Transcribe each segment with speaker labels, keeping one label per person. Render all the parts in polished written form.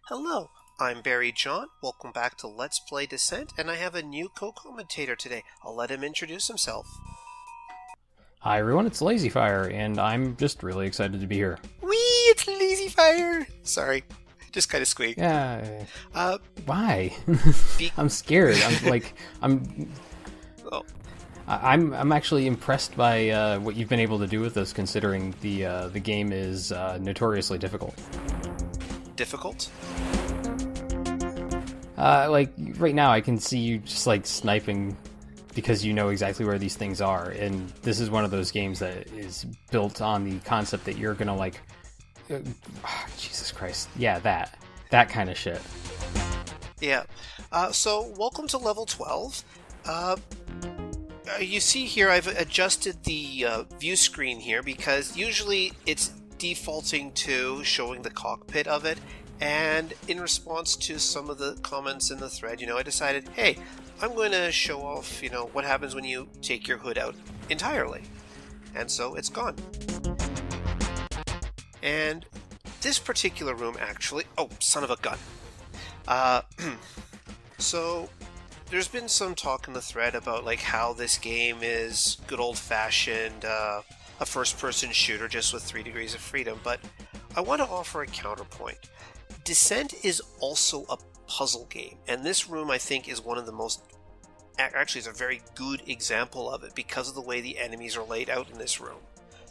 Speaker 1: Hello, I'm Barry John. Welcome back to Let's Play Descent, and I have a new co-commentator today. I'll let him introduce himself.
Speaker 2: Hi everyone, it's Lazyfire, and I'm just really excited to be here.
Speaker 1: Whee! It's Lazyfire! Sorry, just kind of squeaked.
Speaker 2: Yeah.
Speaker 1: Uh,
Speaker 2: Why?
Speaker 1: be-
Speaker 2: I'm scared. I'm
Speaker 1: oh,
Speaker 2: I'm actually impressed by what you've been able to do with this, considering the game is notoriously difficult.
Speaker 1: difficult?
Speaker 2: Like right now, I can see you just like sniping because you know exactly where these things are, and this is one of those games that is built on the concept that you're gonna like. Jesus Christ! Yeah, that kind of shit.
Speaker 1: Yeah. So, welcome to level 12. You see here, I've adjusted the view screen here because usually it's defaulting to showing the cockpit of it. And in response to some of the comments in the thread, I decided, hey, I'm going to show off, what happens when you take your hood out entirely. And so it's gone. And this particular room actually... Oh, son of a gun. So there's been some talk in the thread about like how this game is good old-fashioned, a first-person shooter just with 3 degrees of freedom, but I want to offer a counterpoint. Descent is also a puzzle game, and this room I think is one of the most... Actually, it's a very good example of it because of the way the enemies are laid out in this room.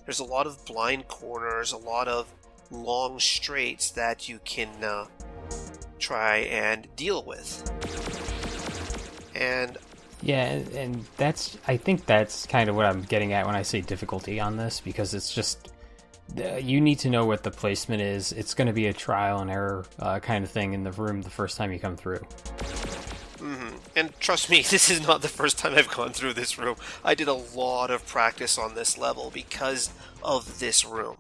Speaker 1: There's a lot of blind corners, a lot of long straights that you can try and deal with. And
Speaker 2: yeah, and I think that's kind of what I'm getting at when I say difficulty on this, because it's just you need to know what the placement is. It's going to be a trial and error kind of thing in the room the first time you come through.
Speaker 1: Mm-hmm. And trust me, this is not the first time I've gone through this room. I did a lot of practice on this level because of this room.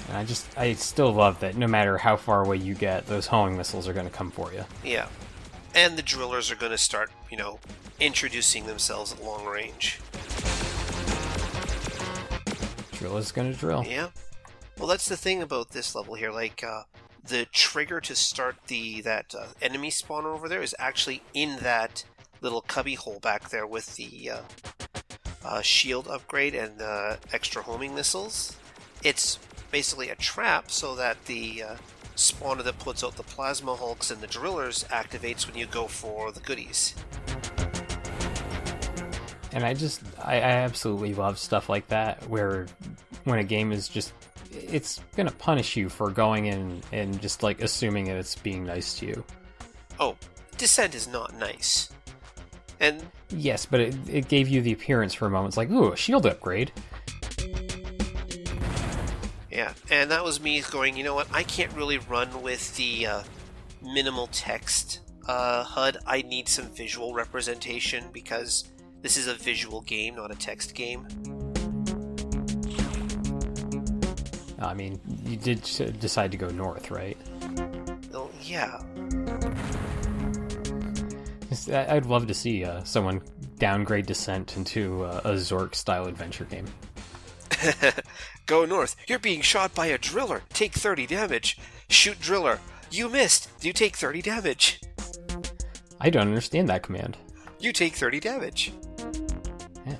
Speaker 2: And I still love that no matter how far away you get, those homing missiles are going to come for you.
Speaker 1: Yeah. And the drillers are going to start, introducing themselves at long range.
Speaker 2: Drillers going to drill.
Speaker 1: Yeah. Well, that's the thing about this level here. Like, the trigger to start that enemy spawner over there is actually in that little cubby hole back there with the shield upgrade and extra homing missiles. It's basically a trap so that the spawner that puts out the plasma hulks and the drillers activates when you go for the goodies.
Speaker 2: And I absolutely love stuff like that, where when a game is just, it's gonna punish you for going in and just like assuming that it's being nice to you.
Speaker 1: Oh, Descent is not nice. And
Speaker 2: yes, but it gave you the appearance for a moment. It's like, ooh, a shield upgrade.
Speaker 1: Yeah, and that was me going, you know what, I can't really run with the minimal text HUD. I need some visual representation because this is a visual game, not a text game.
Speaker 2: I mean, you did decide to go north, right?
Speaker 1: Oh, yeah.
Speaker 2: I'd love to see someone downgrade Descent into a Zork-style adventure game.
Speaker 1: Go north. You're being shot by a driller. Take 30 damage. Shoot driller. You missed. You take 30 damage.
Speaker 2: I don't understand that command.
Speaker 1: You take 30 damage.
Speaker 2: Yeah.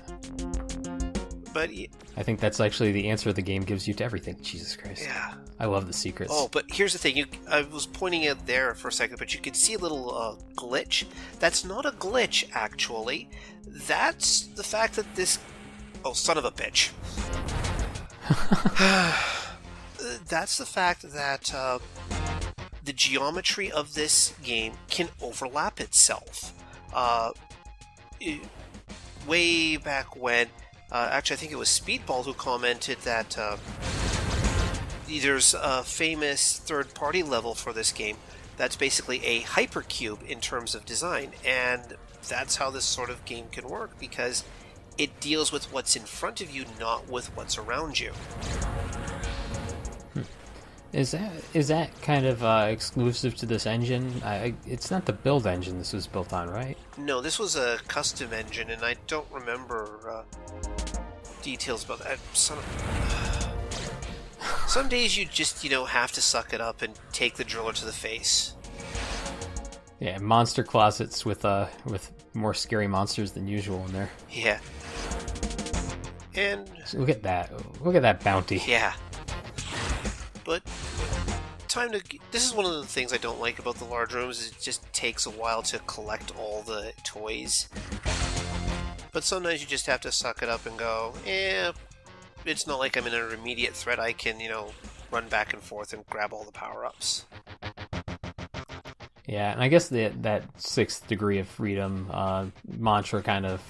Speaker 1: But
Speaker 2: I think that's actually the answer the game gives you to everything. Jesus Christ.
Speaker 1: Yeah.
Speaker 2: I love the secrets.
Speaker 1: Oh, but here's the thing. I was pointing it there for a second, but you could see a little glitch. That's not a glitch, actually. That's the fact that this... Oh, son of a bitch. That's the fact that the geometry of this game can overlap itself. Way back when, actually I think it was Speedball who commented that there's a famous third-party level for this game that's basically a hypercube in terms of design, and that's how this sort of game can work, because it deals with what's in front of you, not with what's around you.
Speaker 2: Is that kind of exclusive to this engine? It's not the build engine this was built on, right?
Speaker 1: No, this was a custom engine, and I don't remember details about that. Son Some days you just, have to suck it up and take the driller to the face.
Speaker 2: Yeah, monster closets with more scary monsters than usual in there.
Speaker 1: Yeah. And
Speaker 2: So look at that. Look at that bounty.
Speaker 1: yeah. But this is one of the things I don't like about the large rooms, is it just takes a while to collect all the toys. But sometimes you just have to suck it up and go, it's not like I'm in an immediate threat. I can, run back and forth and grab all the power-ups.
Speaker 2: Yeah, and I guess that sixth degree of freedom mantra kind of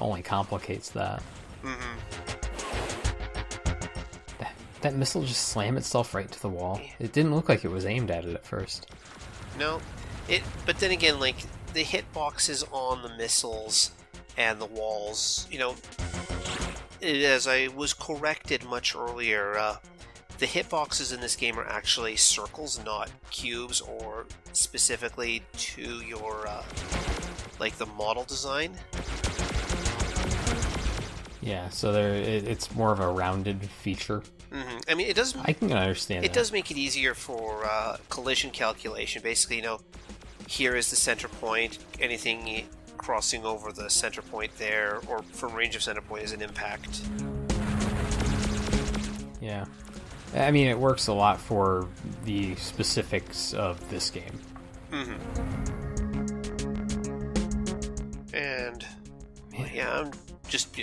Speaker 2: only complicates that.
Speaker 1: Mm-hmm.
Speaker 2: That missile just slammed itself right to the wall. It didn't look like it was aimed at it at first.
Speaker 1: No, but then again, like, the hitboxes on the missiles and the walls, as I was corrected much earlier, the hitboxes in this game are actually circles, not cubes, or specifically to your, the model design.
Speaker 2: Yeah, so it's more of a rounded feature.
Speaker 1: Mm-hmm. I mean, it does.
Speaker 2: I can understand
Speaker 1: it
Speaker 2: that.
Speaker 1: does make it easier for collision calculation. Basically, here is the center point. Anything crossing over the center point there, or from range of center point, is an impact.
Speaker 2: Yeah. I mean, it works a lot for the specifics of this game.
Speaker 1: Mm-hmm. And yeah, I'm just,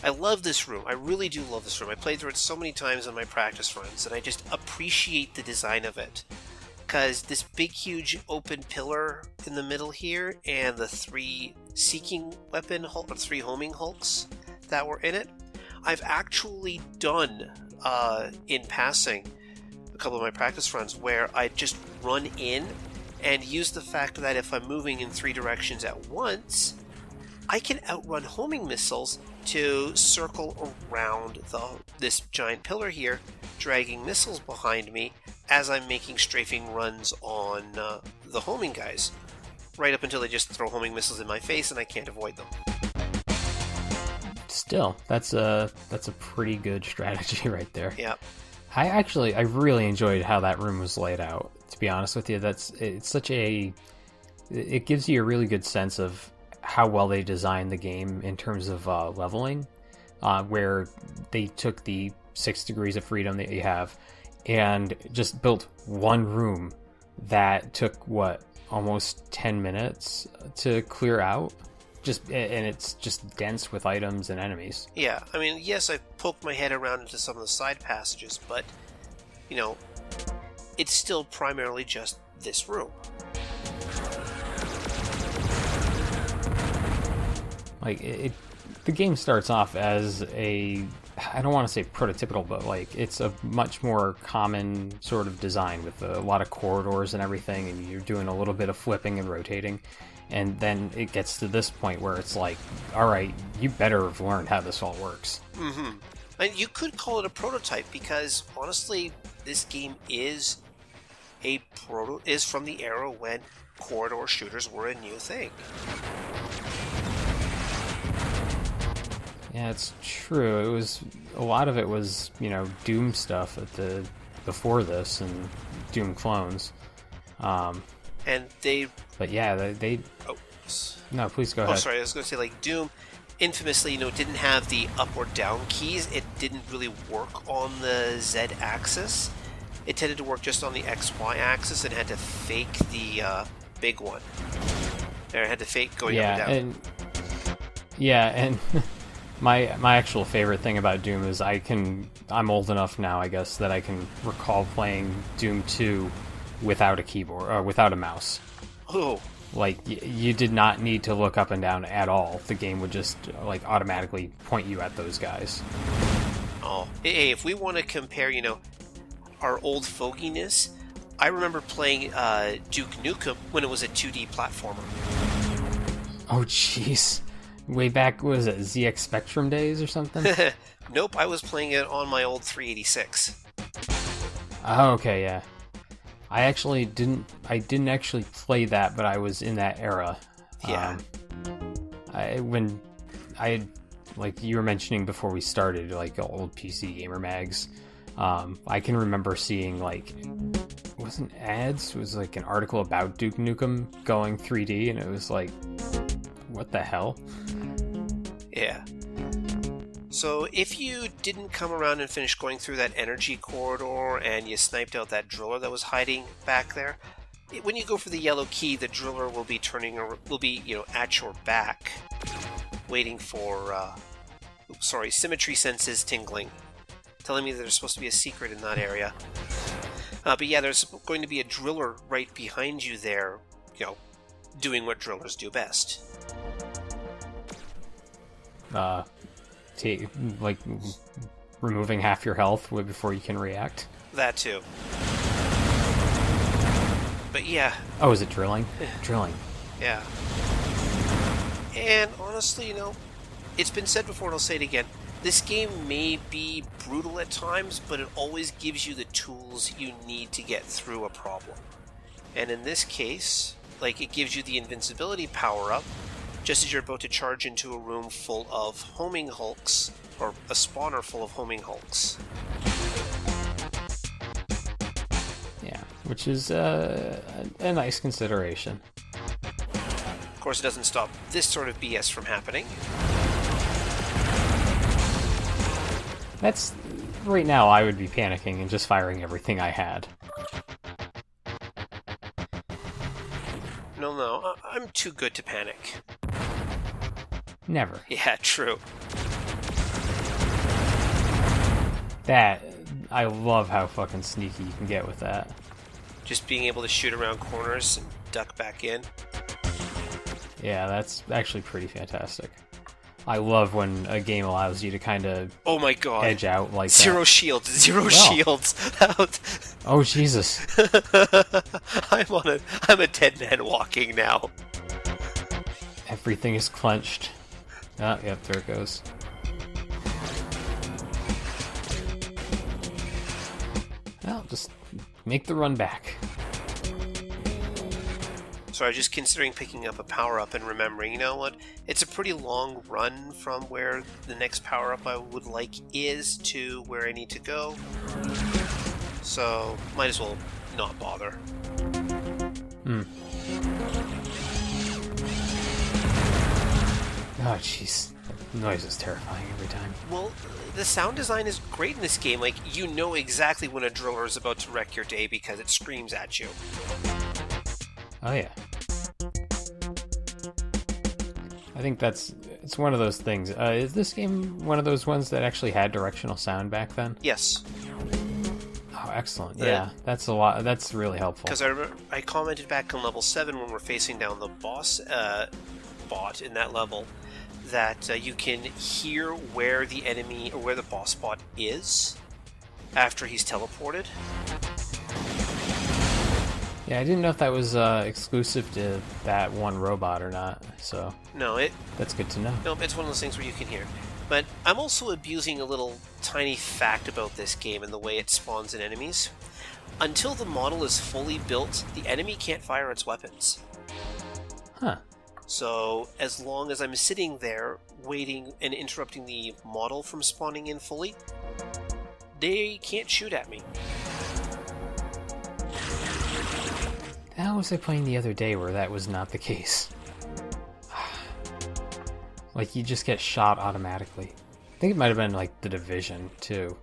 Speaker 1: I love this room. I really do love this room. I played through it so many times on my practice runs, and I just appreciate the design of it. Because this big, huge open pillar in the middle here, and the 3 seeking weapon, or 3 homing hulks that were in it, I've actually done, in passing, a couple of my practice runs where I just run in and use the fact that if I'm moving in 3 directions at once, I can outrun homing missiles to circle around this giant pillar here, dragging missiles behind me as I'm making strafing runs on the homing guys, right up until they just throw homing missiles in my face and I can't avoid them.
Speaker 2: Still, that's a pretty good strategy right there.
Speaker 1: Yeah.
Speaker 2: I really enjoyed how that room was laid out. To be honest with you, it gives you a really good sense of how well they designed the game in terms of leveling, where they took the 6 degrees of freedom that you have and just built one room that took almost 10 minutes to clear out. And it's just dense with items and enemies.
Speaker 1: Yeah, I mean, yes, I poked my head around into some of the side passages, but, it's still primarily just this room.
Speaker 2: The game starts off as I don't want to say prototypical, but it's a much more common sort of design with a lot of corridors and everything, and you're doing a little bit of flipping and rotating. And then it gets to this point where it's like, all right, you better have learned how this all works.
Speaker 1: Mm-hmm. And you could call it a prototype because, honestly, this game is from the era when corridor shooters were a new thing.
Speaker 2: Yeah, it's true. A lot of it was, Doom stuff before this and Doom clones.
Speaker 1: And they...
Speaker 2: But yeah, they...
Speaker 1: Oh.
Speaker 2: No, please go ahead.
Speaker 1: Oh, sorry, I was going to say, Doom infamously, didn't have the up or down keys. It didn't really work on the Z axis. It tended to work just on the XY axis and had to fake the big one. There, it had to fake going up and down.
Speaker 2: And my actual favorite thing about Doom is I'm old enough now, I guess, that I can recall playing Doom 2 without a keyboard or without a mouse.
Speaker 1: Oh.
Speaker 2: You did not need to look up and down at all. The game would just automatically point you at those guys.
Speaker 1: Oh, hey, if we want to compare, our old foginess, I remember playing Duke Nukem when it was a 2D platformer.
Speaker 2: Oh, jeez. Way back, was it ZX Spectrum days or something?
Speaker 1: Nope, I was playing it on my old 386.
Speaker 2: Oh, okay, yeah. I didn't actually play that, but I was in that era.
Speaker 1: Yeah.
Speaker 2: When I had, like you were mentioning before we started, old PC gamer mags. I can remember seeing, like, it wasn't ads, it was like an article about Duke Nukem going 3D, and it was like, what the hell?
Speaker 1: Yeah. So if you didn't come around and finish going through that energy corridor and you sniped out that driller that was hiding back there, when you go for the yellow key, the driller will be at your back, waiting for, symmetry senses tingling, telling me that there's supposed to be a secret in that area. But yeah, there's going to be a driller right behind you there, doing what drillers do best.
Speaker 2: Like removing half your health before you can react.
Speaker 1: That too. But yeah.
Speaker 2: Oh, is it drilling? Drilling.
Speaker 1: Yeah. And honestly, it's been said before and I'll say it again. This game may be brutal at times, but it always gives you the tools you need to get through a problem. And in this case, it gives you the invincibility power-up, just as you're about to charge into a room full of homing hulks, or a spawner full of homing hulks.
Speaker 2: Yeah, which is a nice consideration.
Speaker 1: Of course, it doesn't stop this sort of BS from happening.
Speaker 2: That's... Right now, I would be panicking and just firing everything I had.
Speaker 1: No, I'm too good to panic.
Speaker 2: Never.
Speaker 1: Yeah, true.
Speaker 2: That... I love how fucking sneaky you can get with that.
Speaker 1: Just being able to shoot around corners and duck back in.
Speaker 2: Yeah, that's actually pretty fantastic. I love when a game allows you to kind of
Speaker 1: oh my god
Speaker 2: edge out like
Speaker 1: zero
Speaker 2: that.
Speaker 1: Shields.
Speaker 2: Oh Jesus!
Speaker 1: I'm a dead man walking now.
Speaker 2: Everything is clenched. Ah, yep, there it goes. Well, just make the run back.
Speaker 1: So I was just considering picking up a power-up and remembering, you know what? It's a pretty long run from where the next power-up I would like is to where I need to go. So, might as well not bother.
Speaker 2: Oh, jeez. That noise is terrifying every time.
Speaker 1: Well, the sound design is great in this game. You know exactly when a driller is about to wreck your day because it screams at you.
Speaker 2: Oh, yeah. I think it's one of those things. Is this game one of those ones that actually had directional sound back then?
Speaker 1: Yes.
Speaker 2: Oh, excellent. Yeah, that's a lot. That's really helpful.
Speaker 1: Because I commented back on level 7 when we're facing down the boss bot in that level that you can hear where the enemy or where the boss bot is after he's teleported.
Speaker 2: Yeah, I didn't know if that was exclusive to that one robot or not, so...
Speaker 1: No,
Speaker 2: that's good to know.
Speaker 1: No, it's one of those things where you can hear. But I'm also abusing a little tiny fact about this game and the way it spawns in enemies. Until the model is fully built, the enemy can't fire its weapons.
Speaker 2: Huh.
Speaker 1: So, as long as I'm sitting there, waiting and interrupting the model from spawning in fully, they can't shoot at me.
Speaker 2: How was I playing the other day where that was not the case? Like, you just get shot automatically. I think it might have been, The Division, too.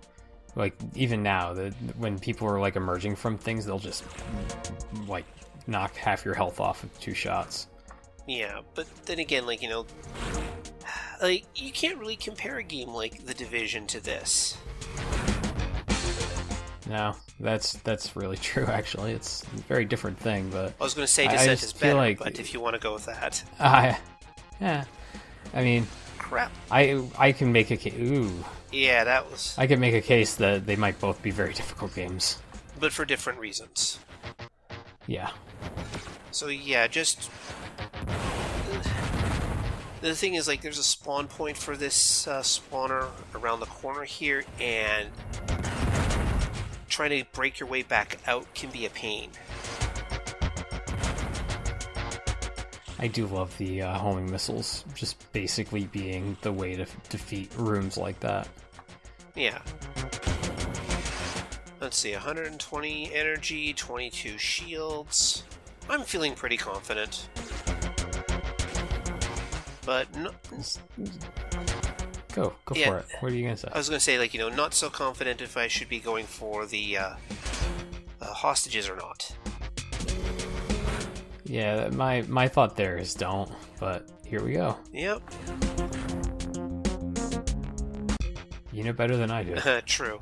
Speaker 2: Even now, when people are, emerging from things, they'll just, knock half your health off with 2 shots.
Speaker 1: Yeah, but then again, you can't really compare a game like The Division to this.
Speaker 2: No, that's really true, actually. It's a very different thing, but...
Speaker 1: I was going to say Descent is better, but if you want to go with that...
Speaker 2: yeah. I mean...
Speaker 1: Crap.
Speaker 2: I can make a case... Ooh.
Speaker 1: Yeah, that was...
Speaker 2: I can make a case that they might both be very difficult games.
Speaker 1: But for different reasons.
Speaker 2: Yeah.
Speaker 1: So, yeah, just... The thing is, there's a spawn point for this spawner around the corner here, and... trying to break your way back out can be a pain.
Speaker 2: I do love the homing missiles just basically being the way to defeat rooms like that.
Speaker 1: Yeah. Let's see, 120 energy, 22 shields. I'm feeling pretty confident. But no,
Speaker 2: Go
Speaker 1: Yeah.
Speaker 2: for it. What are you gonna say?
Speaker 1: I was going to say, like, not so confident if I should be going for the hostages or not.
Speaker 2: Yeah, my thought there is don't, but here we go.
Speaker 1: Yep.
Speaker 2: You know better than I do.
Speaker 1: True.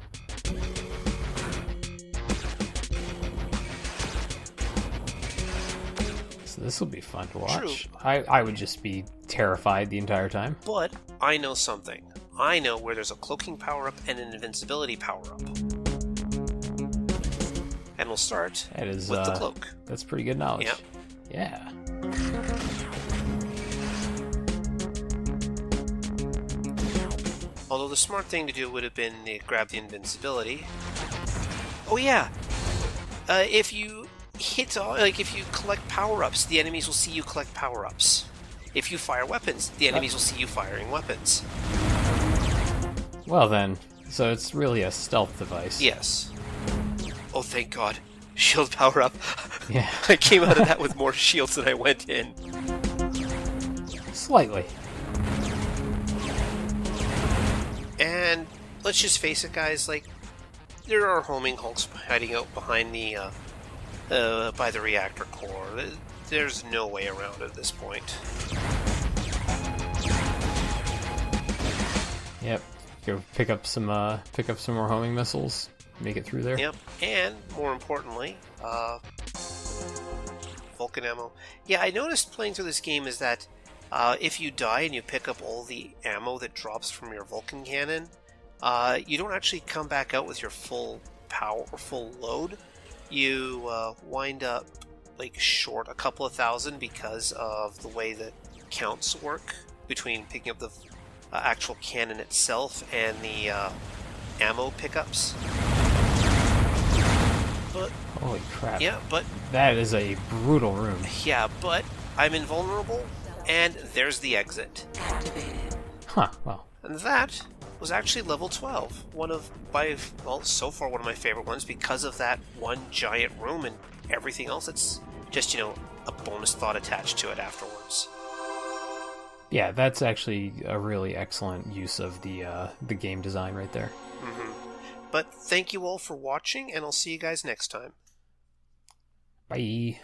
Speaker 2: So this will be fun to watch.
Speaker 1: True.
Speaker 2: I would just be terrified the entire time.
Speaker 1: But I know something. I know where there's a cloaking power-up and an invincibility power-up. And we'll start
Speaker 2: That is
Speaker 1: with the cloak.
Speaker 2: That's pretty good knowledge.
Speaker 1: Yep.
Speaker 2: Yeah.
Speaker 1: Although the smart thing to do would have been to grab the invincibility. Oh yeah! If you if you collect power-ups, the enemies will see you collect power-ups. If you fire weapons, the enemies will see you firing weapons.
Speaker 2: Well then, so it's really a stealth device.
Speaker 1: Yes. Oh, thank God. Shield power-up.
Speaker 2: Yeah.
Speaker 1: I came out of that with more shields than I went in.
Speaker 2: Slightly.
Speaker 1: And let's just face it, guys, like, there are homing hulks hiding out behind the, by the reactor core. There's no way around it at this point.
Speaker 2: Yep. Go pick up some more homing missiles. Make it through there.
Speaker 1: Yep, and more importantly, Vulcan ammo. Yeah, I noticed playing through this game is that if you die and you pick up all the ammo that drops from your Vulcan cannon, you don't actually come back out with your full power or full load. You wind up like short a couple of thousand because of the way that counts work between picking up the actual cannon itself and the ammo pickups. But
Speaker 2: Holy crap.
Speaker 1: yeah, but
Speaker 2: That is a brutal room.
Speaker 1: yeah, but I'm invulnerable, and there's the exit.
Speaker 2: Huh, well.
Speaker 1: And that was actually level 12. So far one of my favorite ones because of that one giant room and everything else. It's just, a bonus thought attached to it afterwards.
Speaker 2: Yeah, that's actually a really excellent use of the game design right there.
Speaker 1: Mm-hmm. But thank you all for watching, and I'll see you guys next time.
Speaker 2: Bye.